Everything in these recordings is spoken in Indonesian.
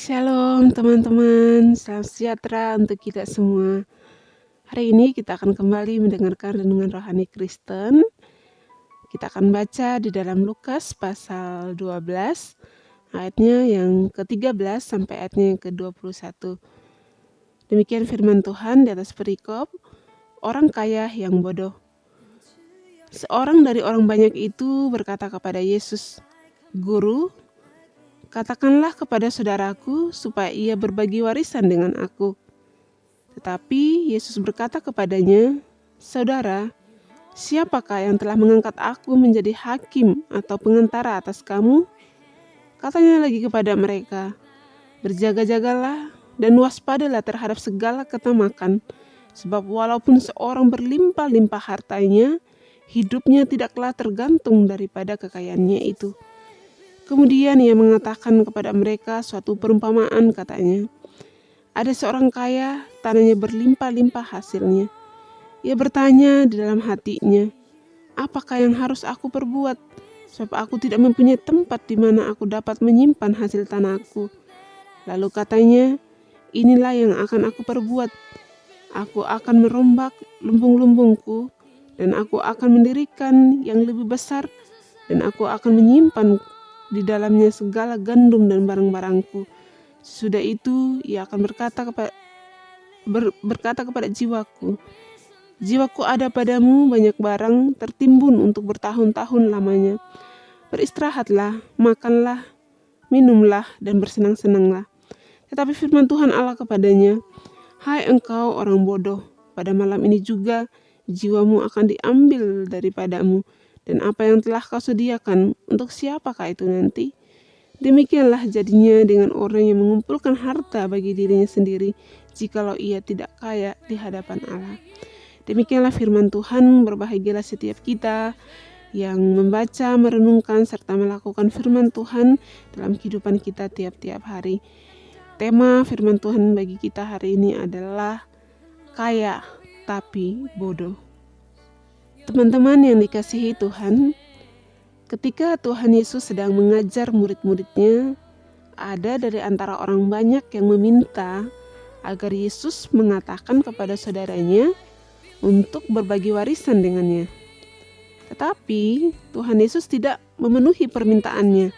Shalom teman-teman, salam sejahtera untuk kita semua. Hari ini kita akan kembali mendengarkan renungan rohani Kristen. Kita akan baca di dalam Lukas pasal 12, ayatnya yang ke-13 sampai ayatnya yang ke-21. Demikian firman Tuhan di atas perikop, orang kaya yang bodoh. Seorang dari orang banyak itu berkata kepada Yesus, "Guru, katakanlah kepada saudaraku supaya ia berbagi warisan dengan aku." Tetapi Yesus berkata kepadanya, "Saudara, siapakah yang telah mengangkat aku menjadi hakim atau pengantara atas kamu?" Katanya lagi kepada mereka, "Berjaga-jagalah dan waspadalah terhadap segala ketamakan, sebab walaupun seorang berlimpah-limpah hartanya, hidupnya tidaklah tergantung daripada kekayaannya itu." Kemudian ia mengatakan kepada mereka suatu perumpamaan, katanya, "Ada seorang kaya, tanahnya berlimpah-limpah hasilnya. Ia bertanya di dalam hatinya, 'Apakah yang harus aku perbuat? Sebab aku tidak mempunyai tempat di mana aku dapat menyimpan hasil tanahku.' Lalu katanya, 'Inilah yang akan aku perbuat. Aku akan merombak lumbung-lumbungku, dan aku akan mendirikan yang lebih besar, dan aku akan menyimpan di dalamnya segala gandum dan barang-barangku. Sesudah itu ia akan berkata kepada jiwaku, Jiwaku, ada padamu banyak barang tertimbun untuk bertahun-tahun lamanya. Beristirahatlah, makanlah, minumlah, dan bersenang-senanglah.' Tetapi firman Tuhan Allah kepadanya, 'Hai engkau orang bodoh, pada malam ini juga jiwamu akan diambil daripadamu, dan apa yang telah kau sediakan, untuk siapakah itu nanti?' Demikianlah jadinya dengan orang yang mengumpulkan harta bagi dirinya sendiri, jikalau ia tidak kaya di hadapan Allah." Demikianlah firman Tuhan. Berbahagialah setiap kita yang membaca, merenungkan, serta melakukan firman Tuhan dalam kehidupan kita tiap-tiap hari. Tema firman Tuhan bagi kita hari ini adalah kaya tapi bodoh. Teman-teman yang dikasihi Tuhan, ketika Tuhan Yesus sedang mengajar murid-muridnya, ada dari antara orang banyak yang meminta agar Yesus mengatakan kepada saudaranya untuk berbagi warisan dengannya. Tetapi Tuhan Yesus tidak memenuhi permintaannya,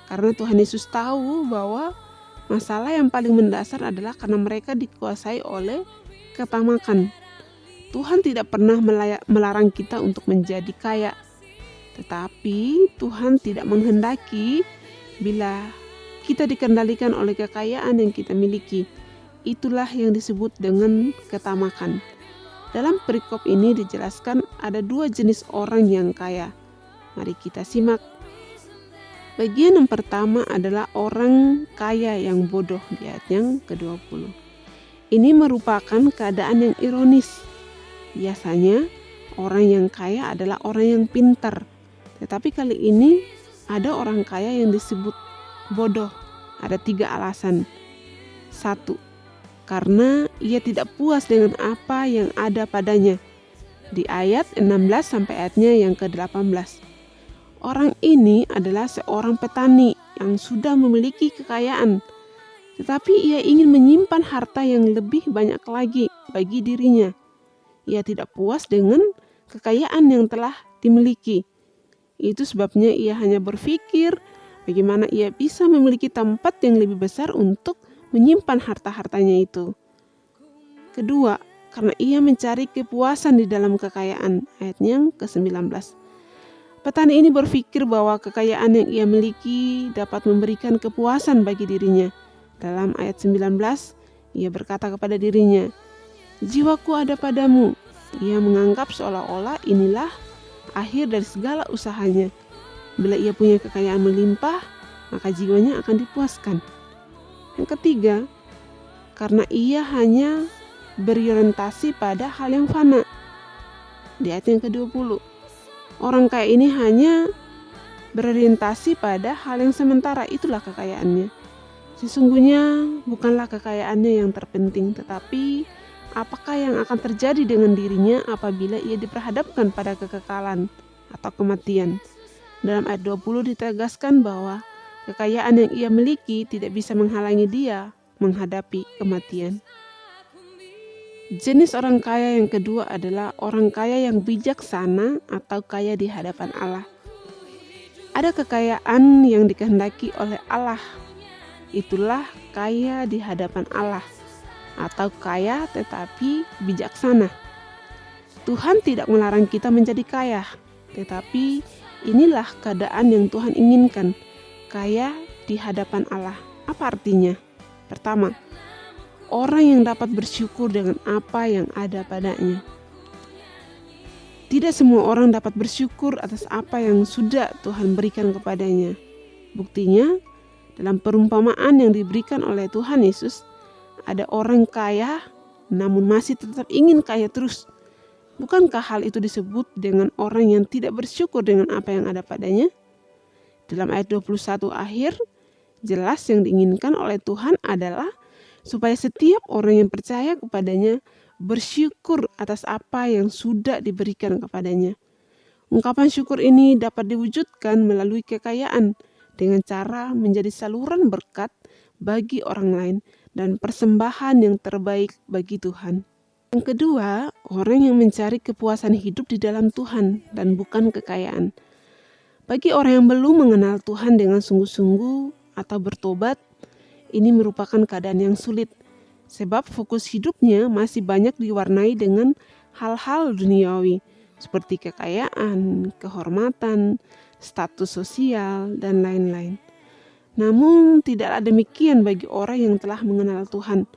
karena Tuhan Yesus tahu bahwa masalah yang paling mendasar adalah karena mereka dikuasai oleh ketamakan. Tuhan tidak pernah melarang kita untuk menjadi kaya, tetapi Tuhan tidak menghendaki bila kita dikendalikan oleh kekayaan yang kita miliki. Itulah yang disebut dengan ketamakan. Dalam perikop ini dijelaskan ada dua jenis orang yang kaya. Mari kita simak. Bagian yang pertama adalah orang kaya yang bodoh di ayat yang ke-20. Ini merupakan keadaan yang ironis. Biasanya orang yang kaya adalah orang yang pintar. Tetapi kali ini ada orang kaya yang disebut bodoh. Ada 3 alasan. 1. Karena ia tidak puas dengan apa yang ada padanya. Di ayat 16 sampai ayatnya yang ke-18. Orang ini adalah seorang petani yang sudah memiliki kekayaan, tetapi ia ingin menyimpan harta yang lebih banyak lagi bagi dirinya. Ia tidak puas dengan kekayaan yang telah dimiliki. Itu sebabnya ia hanya berpikir bagaimana ia bisa memiliki tempat yang lebih besar untuk menyimpan harta-hartanya itu. Kedua, karena ia mencari kepuasan di dalam kekayaan. Ayat yang ke-19. Petani ini berpikir bahwa kekayaan yang ia miliki dapat memberikan kepuasan bagi dirinya. Dalam ayat 19, ia berkata kepada dirinya, "Jiwaku ada padamu." Ia menganggap seolah-olah inilah akhir dari segala usahanya. Bila ia punya kekayaan melimpah, maka jiwanya akan dipuaskan. Yang ketiga, karena ia hanya berorientasi pada hal yang fana. Di ayat yang ke-20, orang kaya ini hanya berorientasi pada hal yang sementara, itulah kekayaannya. Sesungguhnya bukanlah kekayaannya yang terpenting, tetapi apakah yang akan terjadi dengan dirinya apabila ia diperhadapkan pada kekekalan atau kematian. Dalam ayat 20 ditegaskan bahwa Kekayaan yang ia miliki tidak bisa menghalangi dia menghadapi kematian. Jenis orang kaya yang kedua adalah orang kaya yang bijaksana atau kaya di hadapan Allah. Ada kekayaan yang dikehendaki oleh Allah. Itulah kaya di hadapan Allah atau kaya tetapi bijaksana. Tuhan tidak melarang kita menjadi kaya, tetapi inilah keadaan yang Tuhan inginkan, kaya di hadapan Allah. Apa artinya? Pertama, orang yang dapat bersyukur dengan apa yang ada padanya. Tidak semua orang dapat bersyukur atas apa yang sudah Tuhan berikan kepadanya. Buktinya, dalam perumpamaan yang diberikan oleh Tuhan Yesus, ada orang kaya namun masih tetap ingin kaya terus. Bukankah hal itu disebut dengan orang yang tidak bersyukur dengan apa yang ada padanya? Dalam ayat 21 akhir, jelas yang diinginkan oleh Tuhan adalah supaya setiap orang yang percaya kepadanya bersyukur atas apa yang sudah diberikan kepadanya. Ungkapan syukur ini dapat diwujudkan melalui kekayaan dengan cara menjadi saluran berkat bagi orang lain dan persembahan yang terbaik bagi Tuhan. Yang kedua, orang yang mencari kepuasan hidup di dalam Tuhan dan bukan kekayaan. Bagi orang yang belum mengenal Tuhan dengan sungguh-sungguh atau bertobat, ini merupakan keadaan yang sulit. Sebab fokus hidupnya masih banyak diwarnai dengan hal-hal duniawi seperti kekayaan, kehormatan, status sosial, dan lain-lain. Namun tidaklah demikian bagi orang yang telah mengenal Tuhan.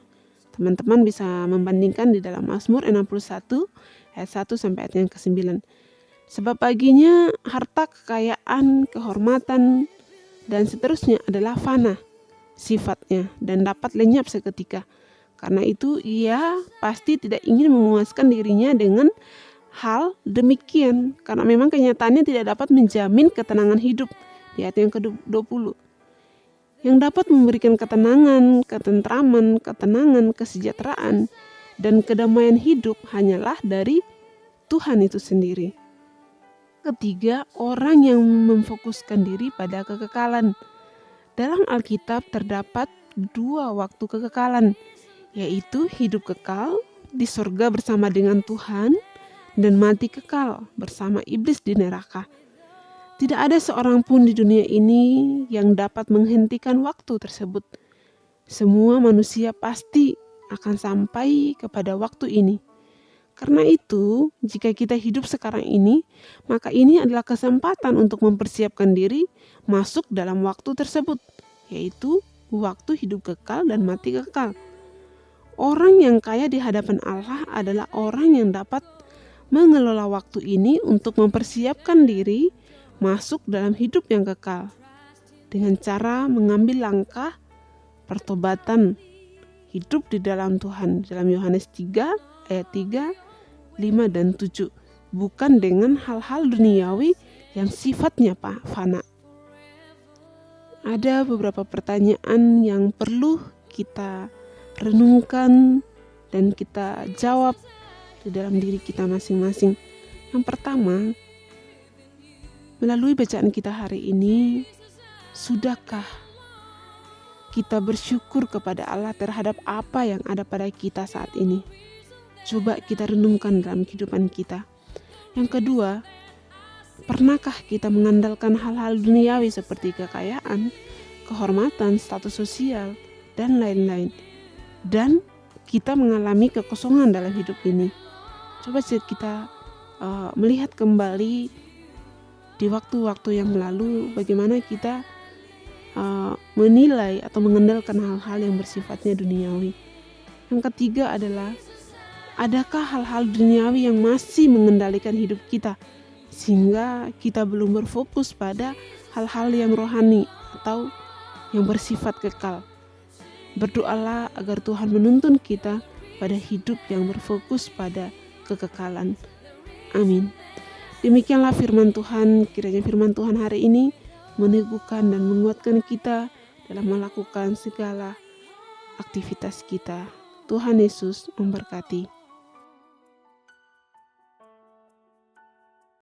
Teman-teman bisa membandingkan di dalam Mazmur 61 ayat 1 sampai ayat yang ke-9. Sebab baginya harta, kekayaan, kehormatan, dan seterusnya adalah fana sifatnya dan dapat lenyap seketika. Karena itu ia pasti tidak ingin memuaskan dirinya dengan hal demikian. Karena memang kenyataannya tidak dapat menjamin ketenangan hidup. Di ayat yang ke-20. Yang dapat memberikan ketenangan, ketentraman, ketenangan, kesejahteraan, dan kedamaian hidup hanyalah dari Tuhan itu sendiri. Ketiga, orang yang memfokuskan diri pada kekekalan. Dalam Alkitab terdapat 2 waktu kekekalan, yaitu hidup kekal di surga bersama dengan Tuhan dan mati kekal bersama iblis di neraka. Tidak ada seorang pun di dunia ini yang dapat menghentikan waktu tersebut. Semua manusia pasti akan sampai kepada waktu ini. Karena itu, jika kita hidup sekarang ini, maka ini adalah kesempatan untuk mempersiapkan diri masuk dalam waktu tersebut, yaitu waktu hidup kekal dan mati kekal. Orang yang kaya di hadapan Allah adalah orang yang dapat mengelola waktu ini untuk mempersiapkan diri masuk dalam hidup yang kekal dengan cara mengambil langkah pertobatan, hidup di dalam Tuhan dalam Yohanes 3 ayat 3, 5 dan 7, bukan dengan hal-hal duniawi yang sifatnya fana. Ada beberapa pertanyaan yang perlu kita renungkan dan kita jawab di dalam diri kita masing-masing. Yang pertama, melalui bacaan kita hari ini, sudahkah kita bersyukur kepada Allah terhadap apa yang ada pada kita saat ini? Coba kita renungkan dalam kehidupan kita. Yang kedua, pernahkah kita mengandalkan hal-hal duniawi seperti kekayaan, kehormatan, status sosial, dan lain-lain, dan kita mengalami kekosongan dalam hidup ini? Coba kita melihat kembali di waktu-waktu yang lalu bagaimana kita menilai atau mengandalkan hal-hal yang bersifatnya duniawi. Yang ketiga adalah, adakah hal-hal duniawi yang masih mengendalikan hidup kita sehingga kita belum berfokus pada hal-hal yang rohani atau yang bersifat kekal? Berdoalah agar Tuhan menuntun kita pada hidup yang berfokus pada kekekalan. Amin. Demikianlah firman Tuhan. Kiranya firman Tuhan hari ini meneguhkan dan menguatkan kita dalam melakukan segala aktivitas kita. Tuhan Yesus memberkati.